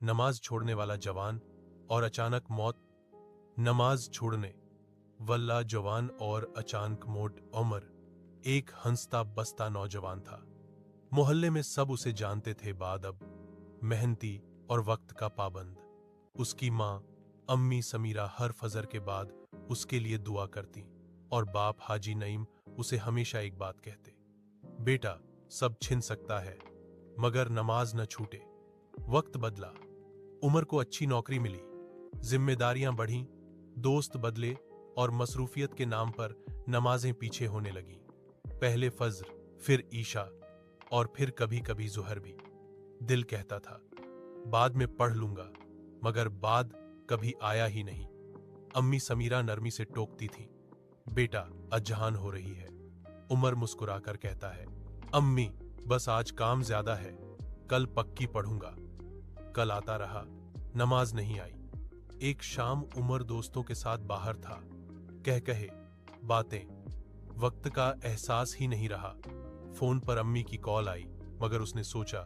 नमाज छोड़ने वाला जवान और अचानक मौत। नमाज छोड़ने वाला जवान और अचानक मौत। उमर एक हंसता बसता नौजवान था। मोहल्ले में सब उसे जानते थे। बादब, मेहनती और वक्त का पाबंद। उसकी माँ अम्मी समीरा हर फजर के बाद उसके लिए दुआ करती और बाप हाजी नईम उसे हमेशा एक बात कहते, बेटा सब छिन सकता है मगर नमाज न छूटे। वक्त बदला, उमर को अच्छी नौकरी मिली, जिम्मेदारियां बढ़ीं, दोस्त बदले और मसरूफियत के नाम पर नमाजें पीछे होने लगीं। पहले फज्र, फिर ईशा और फिर कभी कभी जुहर भी। दिल कहता था बाद में पढ़ लूंगा, मगर बाद कभी आया ही नहीं। अम्मी समीरा नरमी से टोकती थी, बेटा अजहान हो रही है। उमर मुस्कुराकर कहता है, अम्मी बस आज काम ज्यादा है, कल पक्की पढ़ूंगा। कल आता रहा, नमाज नहीं आई। एक शाम उमर दोस्तों के साथ बाहर था। कहे बातें, वक्त का एहसास ही नहीं रहा। फोन पर अम्मी की कॉल आई, मगर उसने सोचा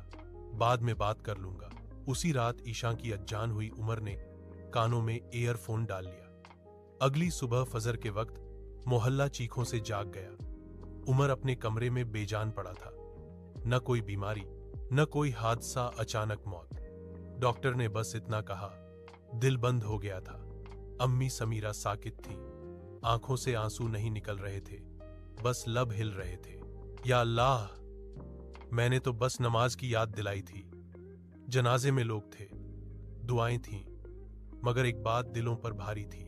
बाद में बात कर लूंगा। उसी रात ईशा की अजान हुई। उमर ने कानों में ईयरफोन डाल लिया। अगली सुबह फजर के वक्त मोहल्ला चीखों से जाग गया। उमर अपने कमरे में बेजान पड़ा था। न कोई बीमारी, न कोई हादसा, अचानक मौत। डॉक्टर ने बस इतना कहा, दिल बंद हो गया था। अम्मी समीरा साकित थी, आंखों से आंसू नहीं निकल रहे थे, बस लब हिल रहे थे। या अल्लाह, मैंने तो बस नमाज की याद दिलाई थी। जनाजे में लोग थे, दुआएं थीं, मगर एक बात दिलों पर भारी थी।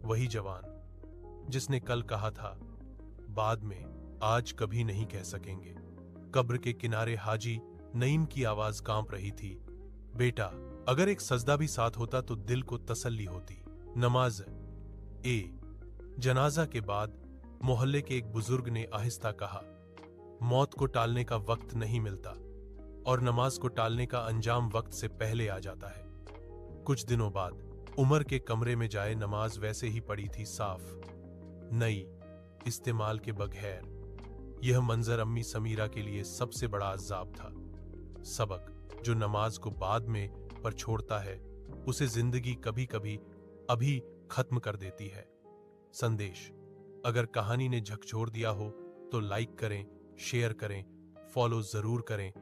वही जवान जिसने कल कहा था बाद में, आज कभी नहीं कह सकेंगे। कब्र के किनारे हाजी नईम की आवाज कांप रही थी, बेटा अगर एक सजदा भी साथ होता तो दिल को तसल्ली होती। नमाज जनाजा के बाद मोहल्ले के एक बुजुर्ग ने आहिस्ता कहा, मौत को टालने का वक्त नहीं मिलता और नमाज को टालने का अंजाम वक्त से पहले आ जाता है। कुछ दिनों बाद उमर के कमरे में जाए, नमाज वैसे ही पड़ी थी, साफ, नई, इस्तेमाल के बगैर। यह मंजर अम्मी समीरा के लिए सबसे बड़ा अजाब था। सबक जो नमाज को बाद में पर छोड़ता है, उसे जिंदगी कभी कभी अभी खत्म कर देती है। संदेश, अगर कहानी ने झकझोर दिया हो तो लाइक करें, शेयर करें, फॉलो जरूर करें।